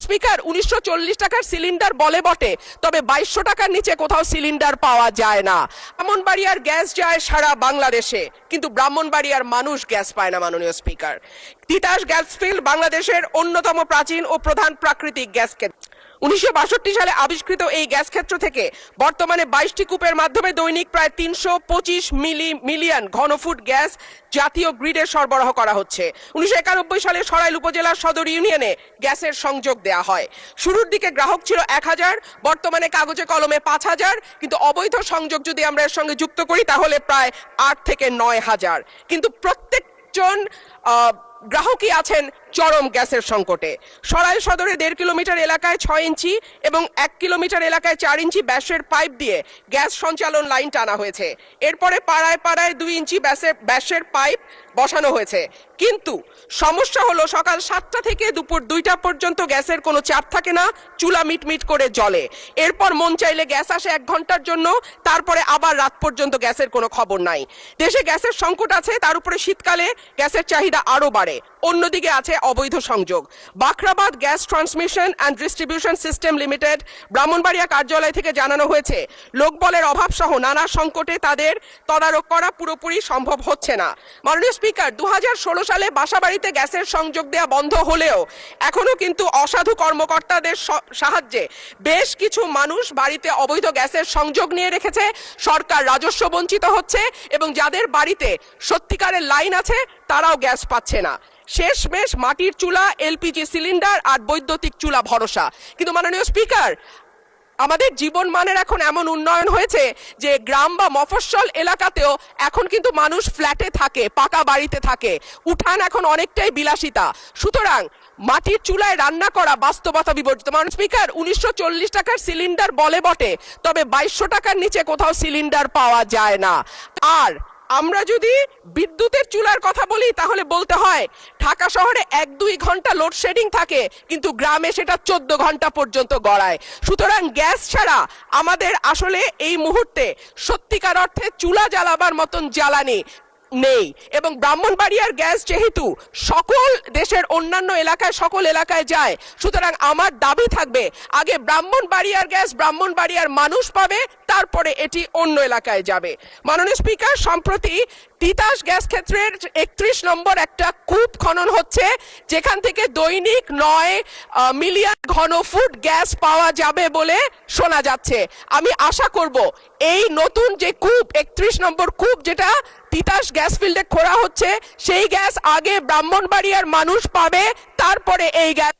Speaker 1940 টাকার cylinder বলে বটে, তবে 2200 টাকার নিচে কোথাও সিলিন্ডার পাওয়া যায় না। ব্রাহ্মণবাড়িয়ার গ্যাস যায় সারা বাংলাদেশে, কিন্তু ব্রাহ্মণবাড়িয়ার মানুষ গ্যাস পায় না। মাননীয় স্পিকার, তিতাস গ্যাস ফিল্ড বাংলাদেশের অন্যতম প্রাচীন ও প্রধান প্রাকৃতিক গ্যাস ক্ষেত্র। 1962 সালে আবিষ্কৃত এই গ্যাস ক্ষেত্র থেকে বর্তমানে 22টি কূপের মাধ্যমে দৈনিক প্রায় 325 মিলিয়ন ঘনফুট গ্যাস জাতীয় গ্রিডে সরবরাহ করা হচ্ছে। 1991 সালে সরাইল উপজেলার সদর ইউনিয়নে গ্যাসের সংযোগ দেয়া হয়। শুরুর দিকে গ্রাহক ছিল 1000, বর্তমানে কাগজে কলমে 5000, কিন্তু অবৈধ সংযোগ যদি আমরা এর সঙ্গে যুক্ত করি তাহলে প্রায় 8 থেকে 9000। কিন্তু প্রত্যেকজন গ্রাহকই আছেন চরম গ্যাসের সংকটে। সরাইল সদরে 1.5 কিলোমিটার এলাকায় 6 ইঞ্চি এবং 1 কিলোমিটার এলাকায় 4 ইঞ্চি ব্যাসের পাইপ দিয়ে গ্যাস সঞ্চালন লাইন টানা হয়েছে। এরপরে পাড়ায় পাড়ায় 2 ইঞ্চি ব্যাসের পাইপ বসানো হয়েছে। কিন্তু সমস্যা হলো সকাল 7টা থেকে দুপুর 2টা পর্যন্ত গ্যাসের কোনো চাপ থাকে না, চুলা মিটমিট করে জ্বলে। এরপর মন চাইলে গ্যাস আসে 1 ঘন্টার জন্য, তারপরে আবার রাত পর্যন্ত গ্যাসের কোনো খবর নাই। দেশে গ্যাসের সংকট আছে, তার উপরে শীতকালে গ্যাসের চাহিদা আরো বাড়ে। অন্যদিকে আছে অবৈধ সংযোগ। Bakhrabad gas transmission and distribution system limited Brahmanbaria কার্যালয় থেকে জানানো হয়েছে, লোকবলের অভাব সহ নানা সংকটে তাদের তদারক করা পুরোপুরি সম্ভব হচ্ছে না। মাননীয় স্পিকার, 2016 সালে বাসাবাড়িতে গ্যাসের সংযোগ দেওয়া বন্ধ হলেও এখনো কিন্তু অসাধু কর্মকর্তাদের সাহায্যে বেশ কিছু মানুষ বাড়িতে অবৈধ গ্যাসের সংযোগ নিয়ে রেখেছে। সরকার রাজস্ব বঞ্চিত হচ্ছে এবং যাদের বাড়িতে সত্যিকারের লাইন আছে তারাও গ্যাস পাচ্ছে না। শেষমেশ মাটির চুলা, এলপিজি সিলিন্ডার আর বৈদ্যুতিক চুলা ভরসা। কিন্তু মাননীয় স্পিকার, আমাদের জীবন মানের এখন এমন উন্নয়ন হয়েছে যে গ্রাম বা মফস্বল এলাকাতেও এখন কিন্তু মানুষ ফ্ল্যাটে থাকে, পাকা বাড়িতে থাকে, উঠান এখন অনেকটাই বিলাসিতা। সুতরাং মাটির চুলায় রান্না করা বাস্তবতা বিবর্জিত। মাননীয় স্পিকার, 1940 টাকার সিলিন্ডার বলে বটে, তবে 2200 টাকার নিচে কোথাও সিলিন্ডার পাওয়া যায় না। আর আমরা যদি বিদ্যুতের চুলার কথা বলি তাহলে বলতে হয় ঢাকা শহরে 1-2 ঘন্টা লোডশেডিং থাকে, কিন্তু গ্রামে সেটা 14 ঘন্টা পর্যন্ত গড়ায়। সুতরাং গ্যাস ছাড়া আমাদের আসলে এই মুহূর্তে সত্যিকার অর্থে চুলা জ্বালাবার মতন জ্বালানি নেই। এবং ব্রাহ্মণবাড়িয়ার গ্যাস যেহেতু সকল দেশের অন্যান্য এলাকায় সকল এলাকায় যায়, সুতরাং আমার দাবি থাকবে আগে ব্রাহ্মণবাড়িয়ার গ্যাস ব্রাহ্মণবাড়িয়ার মানুষ পাবে, তারপরে এটি অন্য এলাকায় যাবে। মাননীয় স্পিকার, সম্প্রতি তিতাস গ্যাস ক্ষেত্রের 31 নম্বর একটা কূপ খনন হচ্ছে, যেখান থেকে দৈনিক 9 মিলিয়ন ঘনফুট গ্যাস পাওয়া যাবে বলে শোনা যাচ্ছে। আমি আশা করব এই নতুন যে কূপ 31 নম্বর কূপ যেটা তিতাস গ্যাস ফিল্ডে খোঁড়া হচ্ছে, সেই গ্যাস আগে ব্রাহ্মণবাড়িয়ার মানুষ পাবে, তারপরে এই গ্যাস